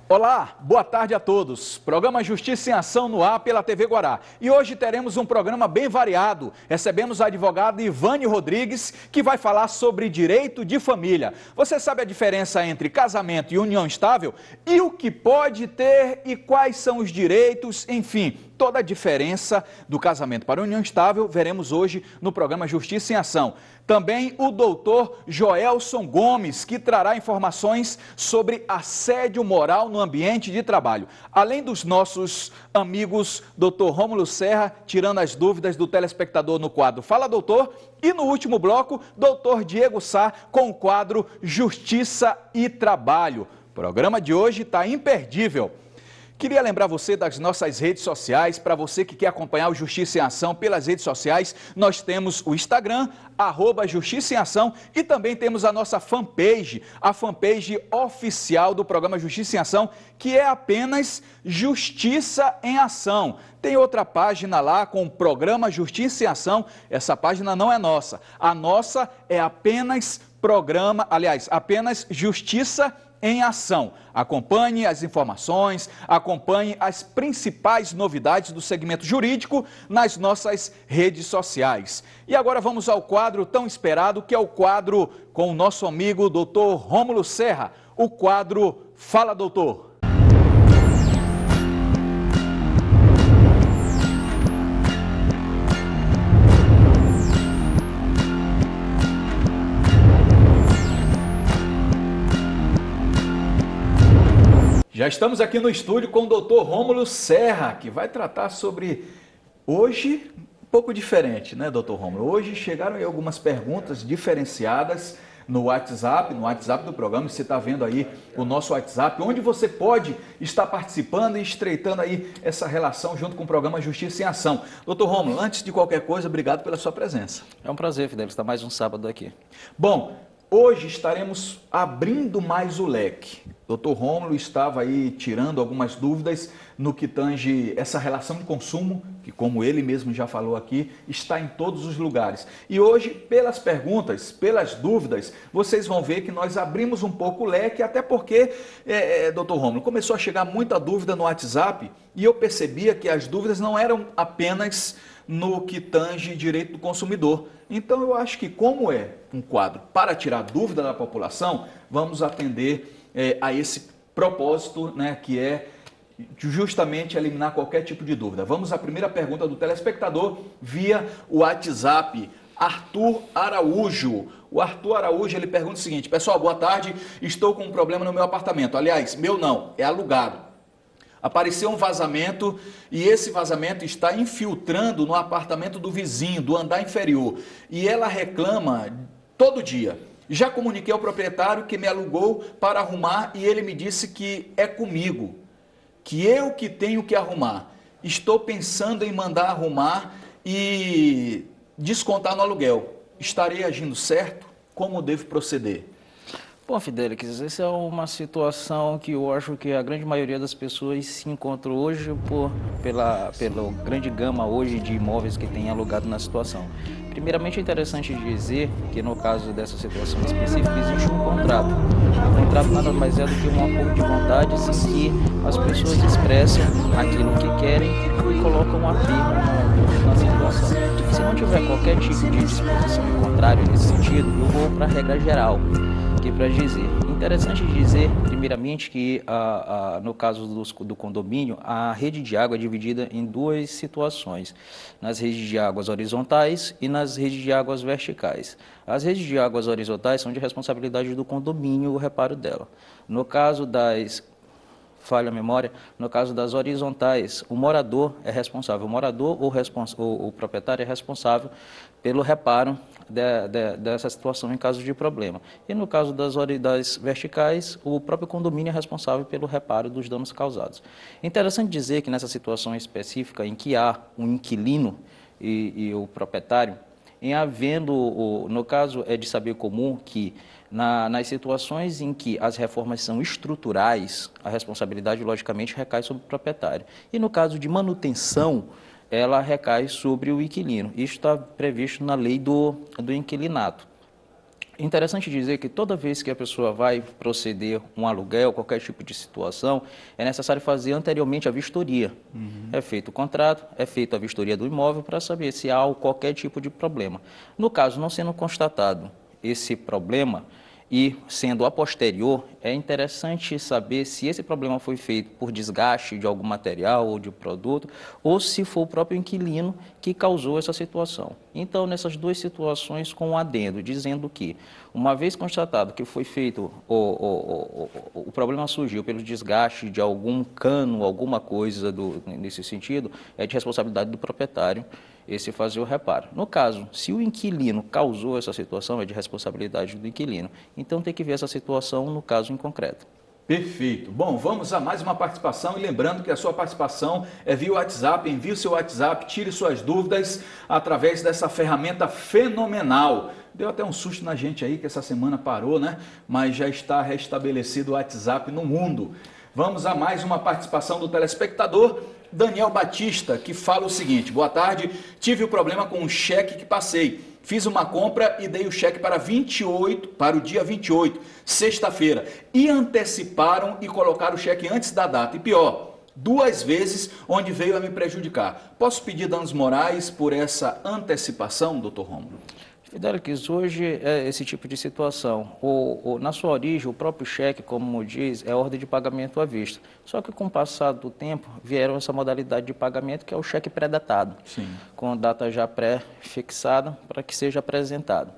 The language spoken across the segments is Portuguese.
Olá, boa tarde a todos. Programa Justiça em Ação no ar pela TV Guará. E hoje teremos um programa bem variado. Recebemos a advogada Ivane Rodrigues, que vai falar sobre direito de família. Você sabe a diferença entre casamento e união estável? E o que pode ter e quais são os direitos, enfim, toda a diferença do casamento para a união estável veremos hoje no programa Justiça em Ação. Também o doutor Joelson Gomes, que trará informações sobre assédio moral no ambiente de trabalho. Além dos nossos amigos, doutor Rômulo Serra, tirando as dúvidas do telespectador no quadro Fala Doutor. E no último bloco, doutor Diego Sá, com o quadro Justiça e Trabalho. O programa de hoje está imperdível. Queria lembrar você das nossas redes sociais. Para você que quer acompanhar o Justiça em Ação pelas redes sociais, nós temos o Instagram, @Justiça em Ação, e também temos a nossa fanpage, a fanpage oficial do programa Justiça em Ação, que é apenas Justiça em Ação. Tem outra página lá com o programa Justiça em Ação. Essa página não é nossa. A nossa é apenas apenas Justiça em Ação. Acompanhe as informações, acompanhe as principais novidades do segmento jurídico nas nossas redes sociais. E agora vamos ao quadro tão esperado, que é o quadro com o nosso amigo Dr. Rômulo Serra, o quadro Fala Doutor. Já estamos aqui no estúdio com o doutor Rômulo Serra, que vai tratar sobre, hoje, um pouco diferente, né, doutor Rômulo? Hoje chegaram aí algumas perguntas diferenciadas no WhatsApp do programa. Você está vendo aí o nosso WhatsApp, onde você pode estar participando e estreitando aí essa relação junto com o programa Justiça em Ação. Doutor Rômulo, antes de qualquer coisa, obrigado pela sua presença. É um prazer, Fidel, estar mais um sábado aqui. Bom, hoje estaremos abrindo mais o leque. Dr. Rômulo estava aí tirando algumas dúvidas no que tange essa relação de consumo, que, como ele mesmo já falou aqui, está em todos os lugares. E hoje, pelas perguntas, pelas dúvidas, vocês vão ver que nós abrimos um pouco o leque, até porque, Dr. Rômulo, começou a chegar muita dúvida no WhatsApp e eu percebia que as dúvidas não eram apenas no que tange direito do consumidor. Então, eu acho que, como é um quadro para tirar dúvida da população, vamos atender a esse propósito, né, que é justamente eliminar qualquer tipo de dúvida. Vamos à primeira pergunta do telespectador via o WhatsApp, Arthur Araújo. O Arthur Araújo, ele pergunta o seguinte: pessoal, boa tarde, estou com um problema no meu apartamento. Aliás, meu não, é alugado. Apareceu um vazamento e esse vazamento está infiltrando no apartamento do vizinho, do andar inferior. E ela reclama todo dia. Já comuniquei ao proprietário que me alugou para arrumar e ele me disse que é comigo, que eu que tenho que arrumar. Estou pensando em mandar arrumar e descontar no aluguel. Estarei agindo certo? Como devo proceder? Bom, Fidelix, essa é uma situação que eu acho que a grande maioria das pessoas se encontra hoje pela grande gama hoje de imóveis que tem alugado na situação. Primeiramente, é interessante dizer que no caso dessa situação específica existe um contrato. O contrato nada mais é do que um acordo de vontades em que as pessoas expressam aquilo que querem e colocam a termo na situação. Se não tiver qualquer tipo de disposição contrária nesse sentido, eu vou para a regra geral. Para dizer, interessante dizer primeiramente que no caso do condomínio, a rede de água é dividida em duas situações, nas redes de águas horizontais e nas redes de águas verticais. As redes de águas horizontais são de responsabilidade do condomínio, o reparo dela. No caso das falha a memória, no caso das horizontais, o morador é responsável, o morador ou o proprietário é responsável pelo reparo dessa situação em caso de problema. E no caso das verticais, o próprio condomínio é responsável pelo reparo dos danos causados. Interessante dizer que nessa situação específica em que há um inquilino e o proprietário, no caso é de saber comum que nas situações em que as reformas são estruturais, a responsabilidade logicamente recai sobre o proprietário. E no caso de manutenção, ela recai sobre o inquilino. Isso está previsto na lei do inquilinato. Interessante dizer que toda vez que a pessoa vai proceder um aluguel, qualquer tipo de situação, é necessário fazer anteriormente a vistoria. É feito o contrato, é feita a vistoria do imóvel para saber se há qualquer tipo de problema. No caso, não sendo constatado esse problema, e sendo a posterior, é interessante saber se esse problema foi feito por desgaste de algum material ou de produto, ou se foi o próprio inquilino que causou essa situação. Então, nessas duas situações, com um adendo, dizendo que, uma vez constatado que foi feito, o problema surgiu pelo desgaste de algum cano, alguma coisa nesse sentido, é de responsabilidade do proprietário esse fazer o reparo. No caso, se o inquilino causou essa situação, é de responsabilidade do inquilino. Então tem que ver essa situação no caso em concreto. Perfeito. Bom, vamos a mais uma participação e lembrando que a sua participação é via WhatsApp, envie o seu WhatsApp, tire suas dúvidas através dessa ferramenta fenomenal. Deu até um susto na gente aí que essa semana parou, né? Mas já está restabelecido o WhatsApp no mundo. Vamos a mais uma participação do telespectador Daniel Batista, que fala o seguinte: boa tarde, tive um problema com um cheque que passei. Fiz uma compra e dei o cheque para o dia 28, sexta-feira. E anteciparam e colocaram o cheque antes da data. E pior, 2 vezes onde veio a me prejudicar. Posso pedir danos morais por essa antecipação, doutor Rômulo? Fidelix, hoje é esse tipo de situação. Na sua origem, o próprio cheque, como diz, é ordem de pagamento à vista. Só que com o passar do tempo, vieram essa modalidade de pagamento que é o cheque pré-datado, com a data já pré-fixada para que seja apresentado.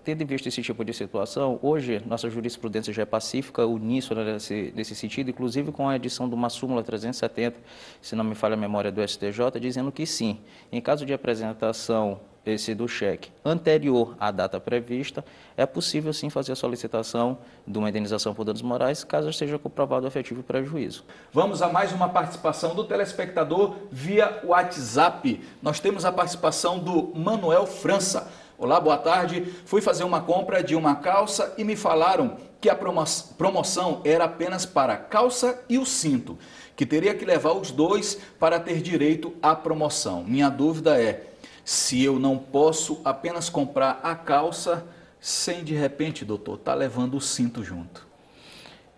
Tendo em vista esse tipo de situação, hoje nossa jurisprudência já é pacífica, uníssona nesse sentido, inclusive com a edição de uma súmula 370, se não me falha a memória do STJ, dizendo que sim, em caso de apresentação do cheque anterior à data prevista, é possível sim fazer a solicitação de uma indenização por danos morais, caso seja comprovado o efetivo prejuízo. Vamos a mais uma participação do telespectador via WhatsApp. Nós temos a participação do Manuel França. Olá, boa tarde. Fui fazer uma compra de uma calça e me falaram que a promoção era apenas para a calça e o cinto, que teria que levar os dois para ter direito à promoção. Minha dúvida é se eu não posso apenas comprar a calça sem, de repente, doutor, tá levando o cinto junto.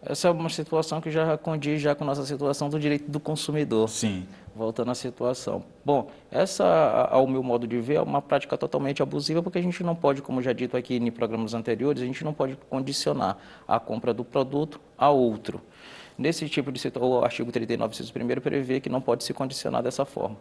Essa é uma situação que já condiz com a nossa situação do direito do consumidor. Sim. Voltando à situação. Bom, essa, ao meu modo de ver, é uma prática totalmente abusiva, porque a gente não pode, como já dito aqui em programas anteriores, a gente não pode condicionar a compra do produto a outro. Nesse tipo de situação, o artigo 39, inciso 1º, prevê que não pode se condicionar dessa forma.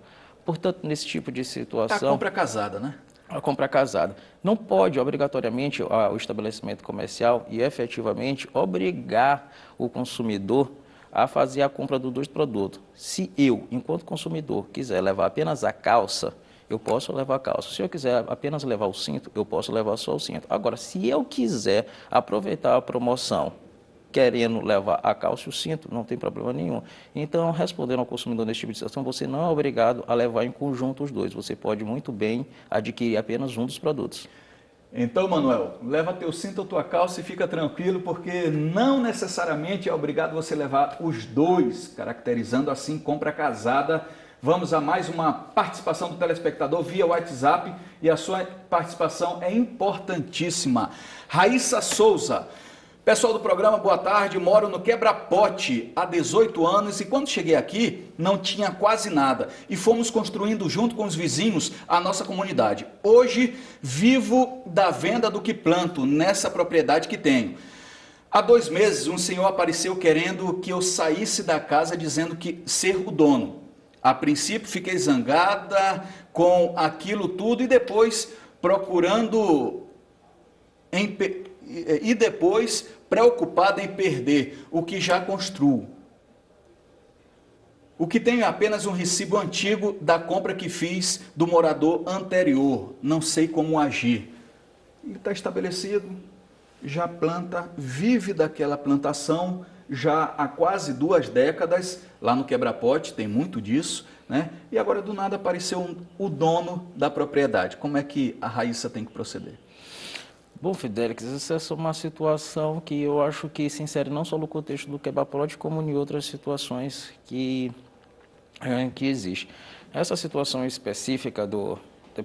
Portanto, nesse tipo de situação... A compra casada, né? A compra casada. Não pode, obrigatoriamente, o estabelecimento comercial e, efetivamente, obrigar o consumidor a fazer a compra dos dois produtos. Se eu, enquanto consumidor, quiser levar apenas a calça, eu posso levar a calça. Se eu quiser apenas levar o cinto, eu posso levar só o cinto. Agora, se eu quiser aproveitar a promoção, querendo levar a calça e o cinto, não tem problema nenhum. Então, respondendo ao consumidor nesse tipo de situação, você não é obrigado a levar em conjunto os dois. Você pode muito bem adquirir apenas um dos produtos. Então, Manuel, leva teu cinto ou tua calça e fica tranquilo, porque não necessariamente é obrigado você levar os dois, caracterizando assim compra casada. Vamos a mais uma participação do telespectador via WhatsApp e a sua participação é importantíssima. Raíssa Souza. Pessoal do programa, boa tarde, moro no Quebra-Pote há 18 anos e quando cheguei aqui não tinha quase nada e fomos construindo junto com os vizinhos a nossa comunidade. Hoje vivo da venda do que planto nessa propriedade que tenho. Há 2 meses um senhor apareceu querendo que eu saísse da casa dizendo que ser o dono. A princípio fiquei zangada com aquilo tudo e depois procurando e depois preocupada em perder o que já construiu. O que tem apenas um recibo antigo da compra que fiz do morador anterior. Não sei como agir. Ele está estabelecido, já planta, vive daquela plantação já há quase 2 décadas, lá no quebra-pote, tem muito disso, né? E agora do nada apareceu o dono da propriedade. Como é que a Raíssa tem que proceder? Bom, Fidelix, essa é uma situação que eu acho que se insere não só no contexto do quebra-pote, como em outras situações que existe. Essa situação específica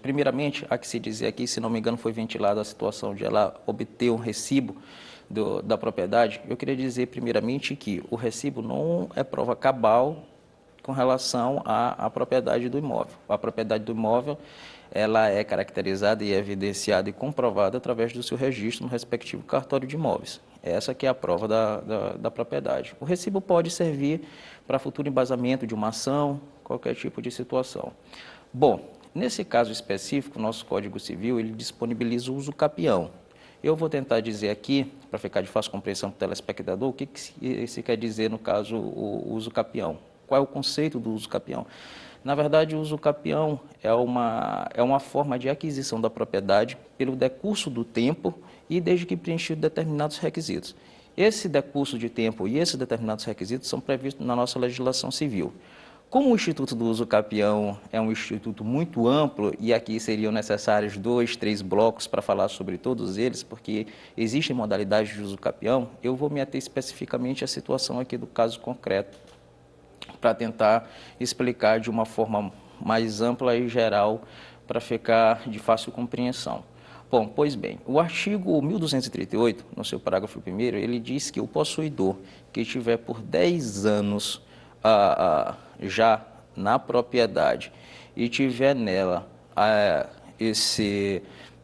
primeiramente, há que se dizer aqui, se não me engano, foi ventilada a situação de ela obter um recibo da propriedade. Eu queria dizer primeiramente que o recibo não é prova cabal com relação à propriedade do imóvel. A propriedade do imóvel, ela é caracterizada e evidenciada e comprovada através do seu registro no respectivo cartório de imóveis. Essa que é a prova da propriedade. O recibo pode servir para futuro embasamento de uma ação, qualquer tipo de situação. Bom, nesse caso específico, o nosso Código Civil, ele disponibiliza o uso capião. Eu vou tentar dizer aqui, para ficar de fácil compreensão para o telespectador, o que se quer dizer no caso o uso capião. Qual é o conceito do uso capião? Na verdade, o uso capião é uma forma de aquisição da propriedade pelo decurso do tempo e desde que preenchido determinados requisitos. Esse decurso de tempo e esses determinados requisitos são previstos na nossa legislação civil. Como o Instituto do Uso Capião é um instituto muito amplo, e aqui seriam necessários 2, 3 blocos para falar sobre todos eles, porque existem modalidades de uso capião, eu vou me ater especificamente à situação aqui do caso concreto, para tentar explicar de uma forma mais ampla e geral, para ficar de fácil compreensão. Bom, pois bem, o artigo 1238, no seu parágrafo 1º, ele diz que o possuidor que estiver por 10 anos já na propriedade e tiver nela esse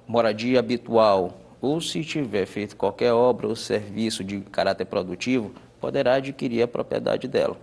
moradia habitual, ou se tiver feito qualquer obra ou serviço de caráter produtivo, poderá adquirir a propriedade dela.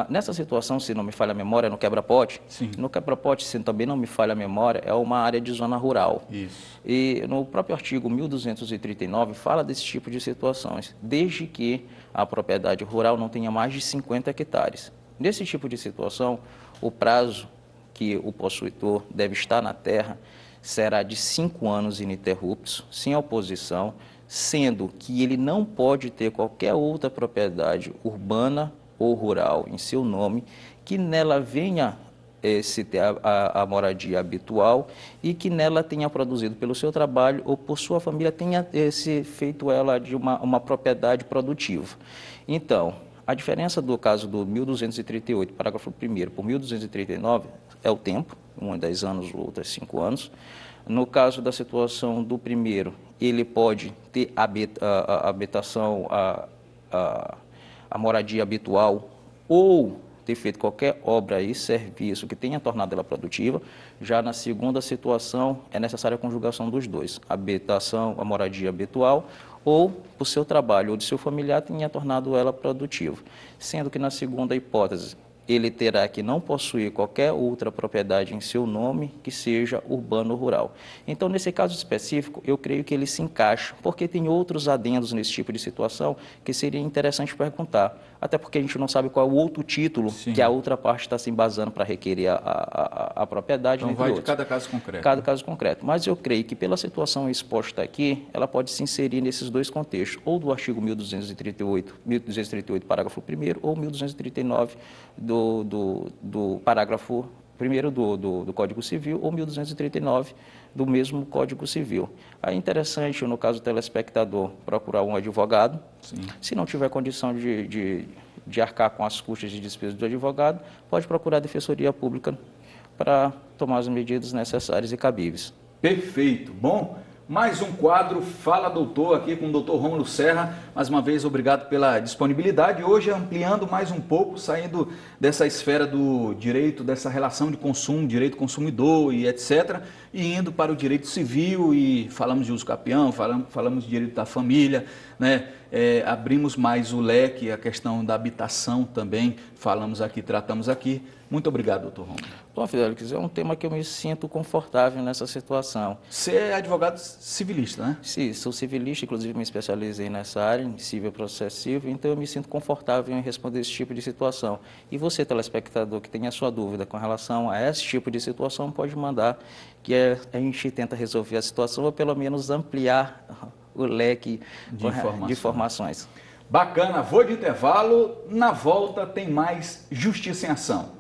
Nessa situação, se não me falha a memória, no quebra-pote, se também não me falha a memória, é uma área de zona rural. Isso. E no próprio artigo 1239 fala desse tipo de situações, desde que a propriedade rural não tenha mais de 50 hectares. Nesse tipo de situação, o prazo que o possuidor deve estar na terra será de 5 anos ininterruptos, sem oposição, sendo que ele não pode ter qualquer outra propriedade urbana ou rural em seu nome, que nela venha ter a moradia habitual e que nela tenha produzido pelo seu trabalho ou por sua família tenha feito ela de uma propriedade produtiva. Então, a diferença do caso do 1238, parágrafo 1º, por 1239, é o tempo, um é 10 anos, o outro é 5 anos. No caso da situação do primeiro, ele pode ter a habitação, a moradia habitual ou ter feito qualquer obra e serviço que tenha tornado ela produtiva. Já na segunda situação, é necessária a conjugação dos dois, a habitação, a moradia habitual, ou por seu trabalho ou de seu familiar tenha tornado ela produtiva. Sendo que na segunda hipótese, ele terá que não possuir qualquer outra propriedade em seu nome que seja urbano ou rural. Então, nesse caso específico, eu creio que ele se encaixa, porque tem outros adendos nesse tipo de situação que seria interessante perguntar, até porque a gente não sabe qual é o outro título que a outra parte está se embasando para requerer a propriedade. Então, vai de cada caso concreto. Cada caso concreto. Mas eu creio que pela situação exposta aqui, ela pode se inserir nesses dois contextos, ou do artigo 1238, parágrafo 1º, ou 1239 do parágrafo 1º do Código Civil, ou 1239 do mesmo Código Civil. É interessante, no caso do telespectador, procurar um advogado. Se não tiver condição de arcar com as custas de despesas do advogado, pode procurar a Defensoria Pública para tomar as medidas necessárias e cabíveis. Perfeito. Bom, mais um quadro Fala Doutor aqui com o Dr. Rômulo Serra. Mais uma vez, obrigado pela disponibilidade. Hoje, ampliando mais um pouco, saindo dessa esfera do direito, dessa relação de consumo, direito consumidor e etc., e indo para o direito civil, e falamos de uso capião, falamos de direito da família, né? abrimos mais o leque, a questão da habitação também, falamos aqui, tratamos aqui. Muito obrigado, doutor Romulo. Bom, Fidelix, é um tema que eu me sinto confortável nessa situação. Você é advogado civilista, né? Sim, sou civilista, inclusive me especializei nessa área, em civil processo civil, então eu me sinto confortável em responder esse tipo de situação. E você, telespectador, que tem a sua dúvida com relação a esse tipo de situação, pode mandar, que a gente tenta resolver a situação ou pelo menos ampliar o leque de informações. Bacana, vou de intervalo, na volta tem mais Justiça em Ação.